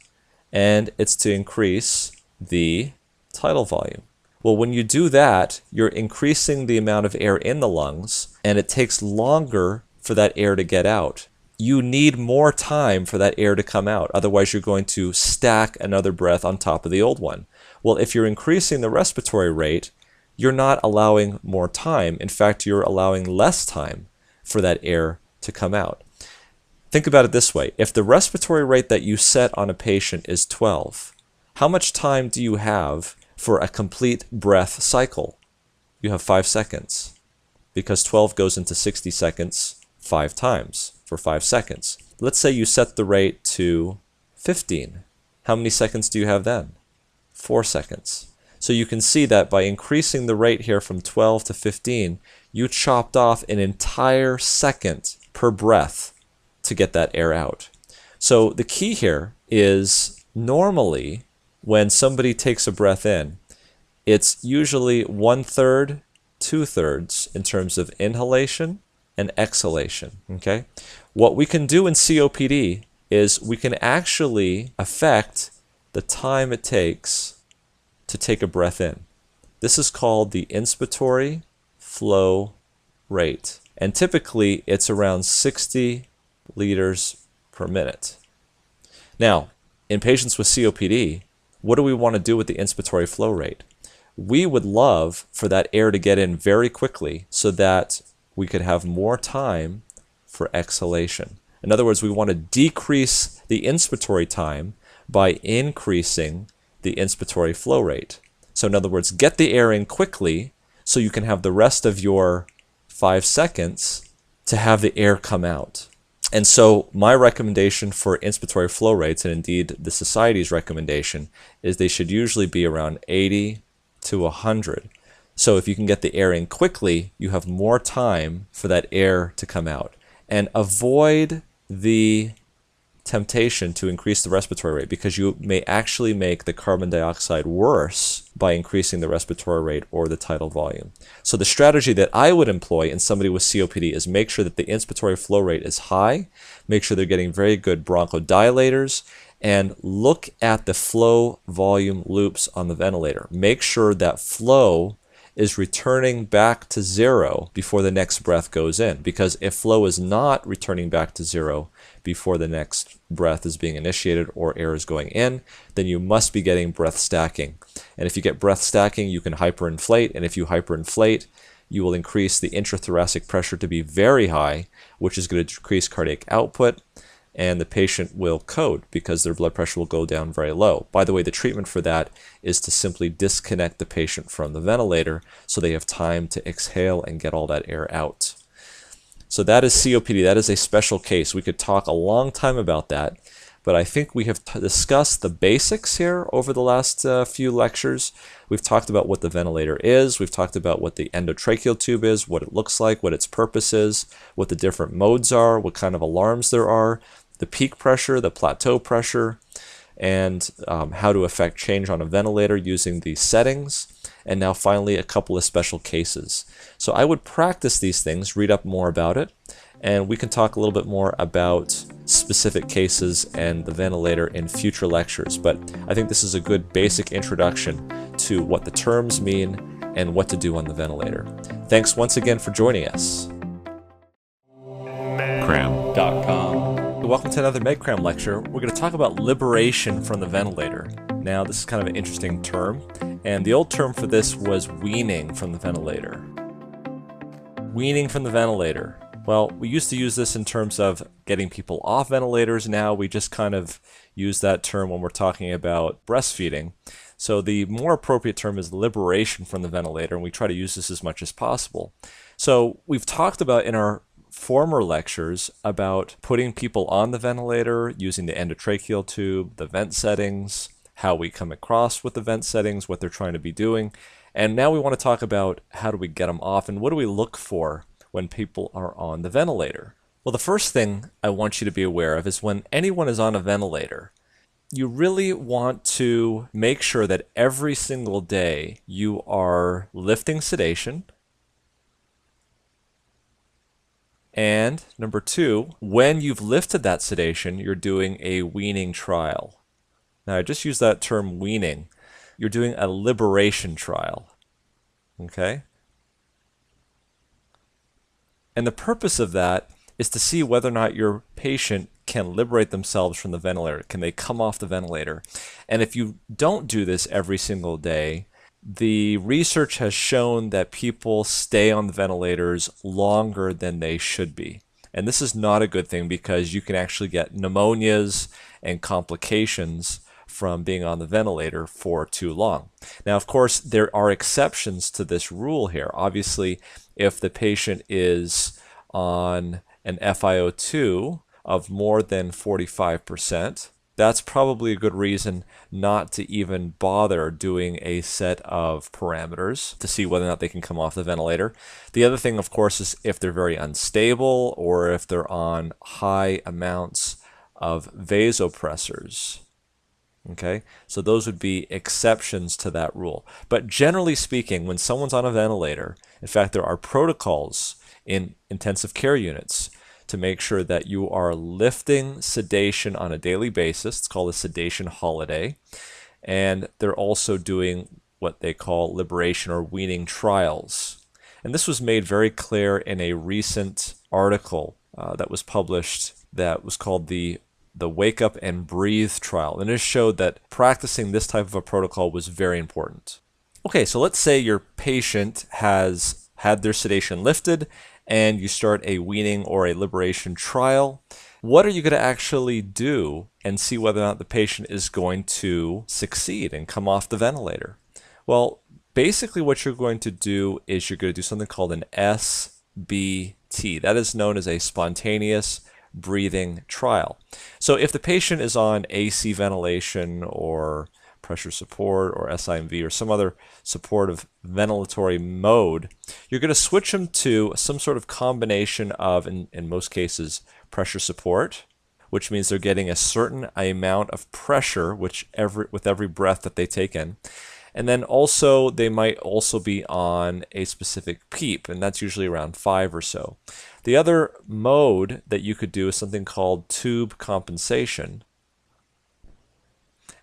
and it's to increase the tidal volume. Well, when you do that, you're increasing the amount of air in the lungs, and it takes longer for that air to get out. You need more time for that air to come out. Otherwise, you're going to stack another breath on top of the old one. Well, if you're increasing the respiratory rate, you're not allowing more time. In fact, you're allowing less time for that air to come out. Think about it this way. If the respiratory rate that you set on a patient is 12, how much time do you have for a complete breath cycle? You have 5 seconds, because 12 goes into 60 seconds 5 times for 5 seconds. Let's say you set the rate to 15. How many seconds do you have then? 4 seconds. So you can see that by increasing the rate here from 12 to 15, you chopped off an entire second per breath to get that air out. So the key here is normally when somebody takes a breath in, it's usually 1/3, 2/3 in terms of inhalation and exhalation. Okay? What we can do in COPD is we can actually affect the time it takes to take a breath in. This is called the inspiratory flow rate. And typically it's around 60 liters per minute. Now, in patients with COPD, what do we want to do with the inspiratory flow rate? We would love for that air to get in very quickly so that we could have more time for exhalation. In other words, we want to decrease the inspiratory time by increasing the inspiratory flow rate. So in other words, get the air in quickly so you can have the rest of your 5 seconds to have the air come out. And so my recommendation for inspiratory flow rates, and indeed the society's recommendation, is they should usually be around 80 to 100. So if you can get the air in quickly, you have more time for that air to come out. And avoid the temptation to increase the respiratory rate, because you may actually make the carbon dioxide worse by increasing the respiratory rate or the tidal volume. So the strategy that I would employ in somebody with COPD is make sure that the inspiratory flow rate is high, make sure they're getting very good bronchodilators, and look at the flow volume loops on the ventilator. Make sure that flow is returning back to zero before the next breath goes in. Because if flow is not returning back to zero before the next breath is being initiated or air is going in, then you must be getting breath stacking. And if you get breath stacking, you can hyperinflate. And if you hyperinflate, you will increase the intrathoracic pressure to be very high, which is going to decrease cardiac output. And the patient will code because their blood pressure will go down very low. By the way, the treatment for that is to simply disconnect the patient from the ventilator so they have time to exhale and get all that air out. So that is COPD. That is a special case. We could talk a long time about that, but I think we have discussed the basics here over the last few lectures. We've talked about what the ventilator is. We've talked about what the endotracheal tube is, what it looks like, what its purpose is, what the different modes are, what kind of alarms there are, the peak pressure, the plateau pressure, and how to affect change on a ventilator using these settings. And now finally, a couple of special cases. So I would practice these things, read up more about it, and we can talk a little bit more about specific cases and the ventilator in future lectures. But I think this is a good basic introduction to what the terms mean and what to do on the ventilator. Thanks once again for joining us. Cram.com. Welcome to another MedCram lecture. We're going to talk about liberation from the ventilator. Now, this is kind of an interesting term, and the old term for this was weaning from the ventilator. Weaning from the ventilator. Well, we used to use this in terms of getting people off ventilators. Now we just kind of use that term when we're talking about breastfeeding. So the more appropriate term is liberation from the ventilator, and we try to use this as much as possible. So we've talked about in our former lectures about putting people on the ventilator, using the endotracheal tube, the vent settings, how we come across with the vent settings, what they're trying to be doing. And now we want to talk about how do we get them off and what do we look for when people are on the ventilator. Well, the first thing I want you to be aware of is when anyone is on a ventilator, you really want to make sure that every single day you are lifting sedation. And number two, when you've lifted that sedation, you're doing a weaning trial. Now, I just use that term weaning. You're doing a liberation trial. Okay? And the purpose of that is to see whether or not your patient can liberate themselves from the ventilator. Can they come off the ventilator? And if you don't do this every single day, the research has shown that people stay on the ventilators longer than they should be. And this is not a good thing because you can actually get pneumonias and complications from being on the ventilator for too long. Now, of course, there are exceptions to this rule here. Obviously, if the patient is on an FiO2 of more than 45%, that's probably a good reason not to even bother doing a set of parameters to see whether or not they can come off the ventilator. The other thing, of course, is if they're very unstable or if they're on high amounts of vasopressors. Okay, so those would be exceptions to that rule. But generally speaking, when someone's on a ventilator, in fact, there are protocols in intensive care units to make sure that you are lifting sedation on a daily basis. It's called a sedation holiday. And they're also doing what they call liberation or weaning trials. And this was made very clear in a recent article that was published that was called the Wake Up and Breathe trial. And it showed that practicing this type of a protocol was very important. Okay, so let's say your patient has had their sedation lifted and you start a weaning or a liberation trial. What are you going to actually do and see whether or not the patient is going to succeed and come off the ventilator? Well, basically what you're going to do is you're going to do something called an SBT. That is known as a spontaneous breathing trial. So if the patient is on AC ventilation or pressure support or SIMV or some other supportive ventilatory mode, you're going to switch them to some sort of combination of, in most cases, pressure support, which means they're getting a certain amount of pressure with every breath that they take in. And then also they might also be on a specific PEEP, and that's usually around 5 or so. The other mode that you could do is something called tube compensation.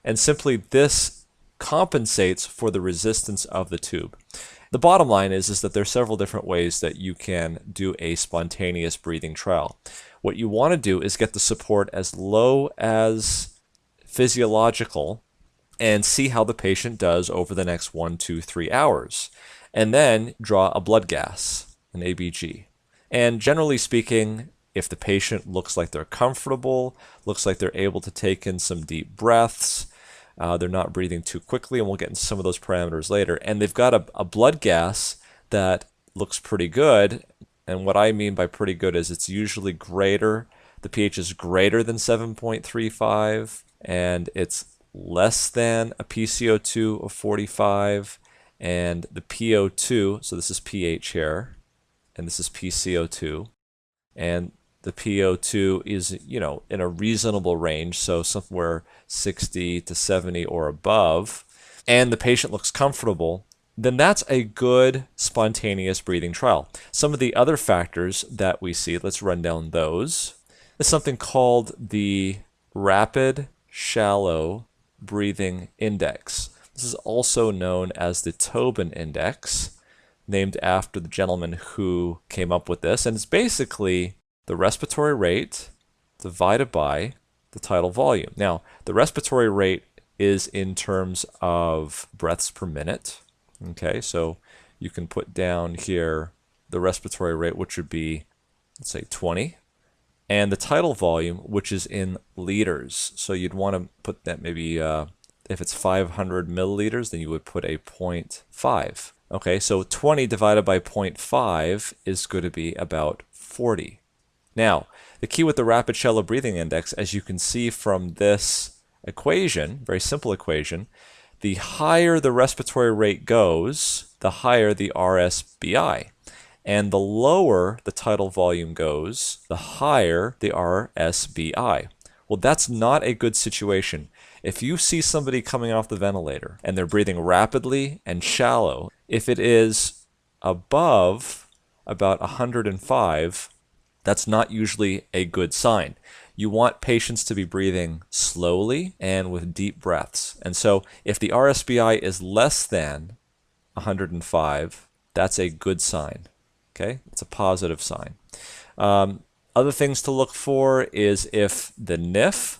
And simply this compensates for the resistance of the tube. The bottom line is that there are several different ways that you can do a spontaneous breathing trial. What you want to do is get the support as low as physiological and see how the patient does over the next 1, 2, 3 hours. And then draw a blood gas, an ABG. And generally speaking, if the patient looks like they're comfortable, looks like they're able to take in some deep breaths, they're not breathing too quickly, and we'll get into some of those parameters later, and they've got a blood gas that looks pretty good, and what I mean by pretty good is it's usually greater, the pH is greater than 7.35, and it's less than a PCO2 of 45, and the PO2, so this is pH here, and this is PCO2, and the PO2 is, in a reasonable range, so somewhere 60 to 70 or above, and the patient looks comfortable, then that's a good spontaneous breathing trial. Some of the other factors that we see, let's run down those, is something called the Rapid Shallow Breathing Index. This is also known as the Tobin Index, named after the gentleman who came up with this, and it's basically the respiratory rate divided by the tidal volume. Now, the respiratory rate is in terms of breaths per minute. Okay, so you can put down here the respiratory rate, which would be, let's say, 20, and the tidal volume, which is in liters. So you'd want to put that maybe, if it's 500 milliliters, then you would put a 0.5. Okay, so 20 divided by 0.5 is going to be about 40. Now, the key with the Rapid Shallow Breathing Index, as you can see from this equation, very simple equation, the higher the respiratory rate goes, the higher the RSBI. And the lower the tidal volume goes, the higher the RSBI. Well, that's not a good situation. If you see somebody coming off the ventilator and they're breathing rapidly and shallow, if it is above about 105, that's not usually a good sign. You want patients to be breathing slowly and with deep breaths. And so if the RSBI is less than 105, that's a good sign. Okay, it's a positive sign. Other things to look for is if the NIF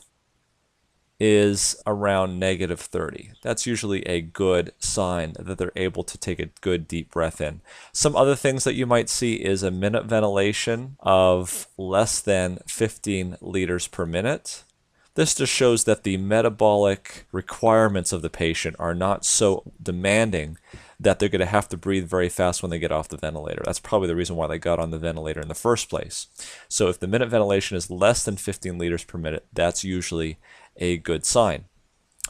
is around -30. That's usually a good sign that they're able to take a good deep breath in. Some other things that you might see is a minute ventilation of less than 15 liters per minute. This just shows that the metabolic requirements of the patient are not so demanding that they're going to have to breathe very fast when they get off the ventilator. That's probably the reason why they got on the ventilator in the first place. So if the minute ventilation is less than 15 liters per minute, that's usually a good sign.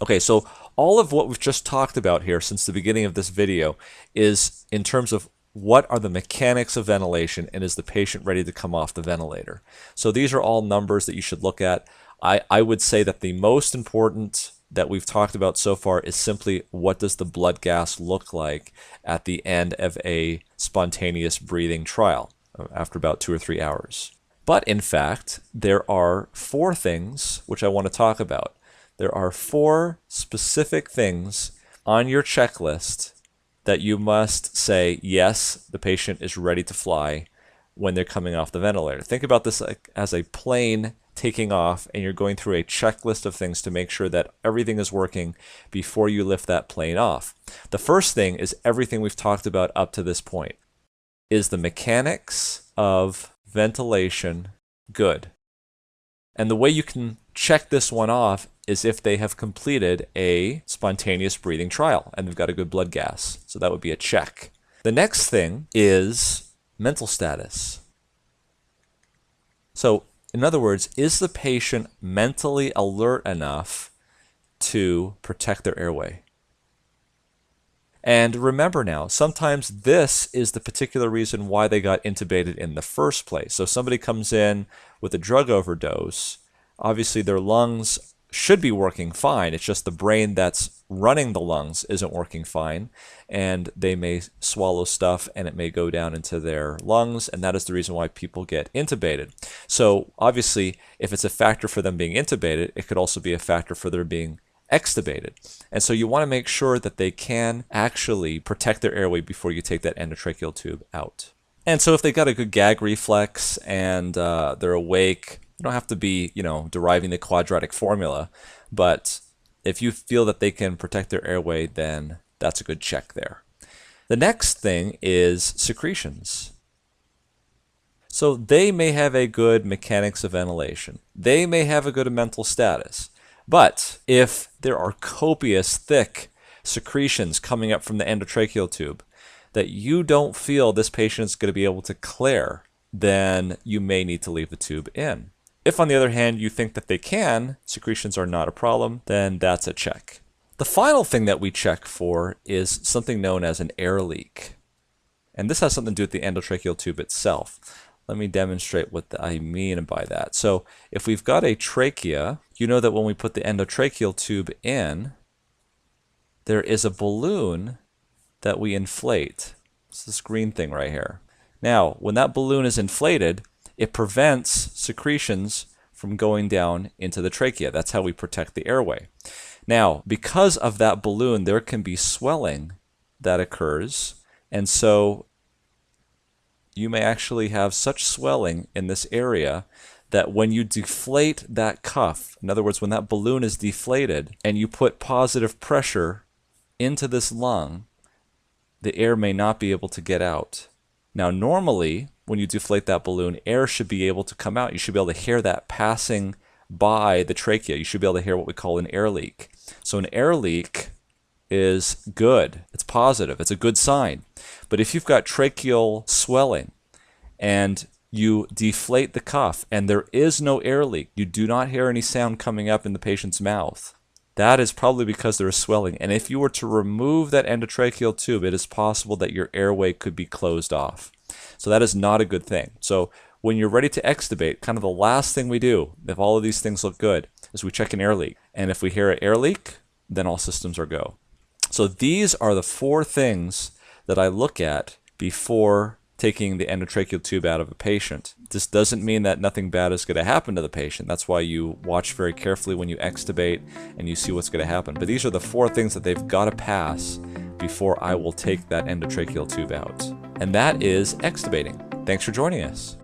Okay, so all of what we've just talked about here since the beginning of this video is in terms of what are the mechanics of ventilation and is the patient ready to come off the ventilator. So these are all numbers that you should look at. I would say that the most important that we've talked about so far is simply what does the blood gas look like at the end of a spontaneous breathing trial after about 2 or 3 hours. But in fact, there are 4 things which I want to talk about. There are 4 specific things on your checklist that you must say, yes, the patient is ready to fly when they're coming off the ventilator. Think about this like as a plane taking off, and you're going through a checklist of things to make sure that everything is working before you lift that plane off. The first thing is everything we've talked about up to this point. Is the mechanics of ventilation good? And the way you can check this one off is if they have completed a spontaneous breathing trial and they've got a good blood gas. So that would be a check. The next thing is mental status. So in other words, is the patient mentally alert enough to protect their airway? And remember now, sometimes this is the particular reason why they got intubated in the first place. So somebody comes in with a drug overdose, obviously their lungs should be working fine. It's just the brain that's running the lungs isn't working fine, and they may swallow stuff and it may go down into their lungs, and that is the reason why people get intubated. So obviously, if it's a factor for them being intubated, it could also be a factor for their being extubated. And so you want to make sure that they can actually protect their airway before you take that endotracheal tube out. And so if they got a good gag reflex and they're awake, you don't have to be, deriving the quadratic formula, but if you feel that they can protect their airway, then that's a good check there. The next thing is secretions. So they may have a good mechanics of ventilation. They may have a good mental status. But if there are copious, thick secretions coming up from the endotracheal tube that you don't feel this patient is going to be able to clear, then you may need to leave the tube in. If, on the other hand, you think that they can, secretions are not a problem, then that's a check. The final thing that we check for is something known as an air leak. And this has something to do with the endotracheal tube itself. Let me demonstrate what I mean by that. So if we've got a trachea, you know that when we put the endotracheal tube in, there is a balloon that we inflate. It's this green thing right here. Now, when that balloon is inflated, it prevents secretions from going down into the trachea. That's how we protect the airway. Now, because of that balloon, there can be swelling that occurs, and so you may actually have such swelling in this area that when you deflate that cuff, in other words, when that balloon is deflated and you put positive pressure into this lung, the air may not be able to get out. Now, normally, when you deflate that balloon, air should be able to come out. You should be able to hear that passing by the trachea. You should be able to hear what we call an air leak. So an air leak is good. It's positive. It's a good sign. But if you've got tracheal swelling and you deflate the cuff and there is no air leak, you do not hear any sound coming up in the patient's mouth, that is probably because there is swelling. And if you were to remove that endotracheal tube, it is possible that your airway could be closed off. So that is not a good thing. So when you're ready to extubate, kind of the last thing we do, if all of these things look good, is we check an air leak. And if we hear an air leak, then all systems are go. So these are the 4 things that I look at before taking the endotracheal tube out of a patient. This doesn't mean that nothing bad is going to happen to the patient. That's why you watch very carefully when you extubate and you see what's going to happen. But these are the 4 things that they've got to pass before I will take that endotracheal tube out. And that is extubating. Thanks for joining us.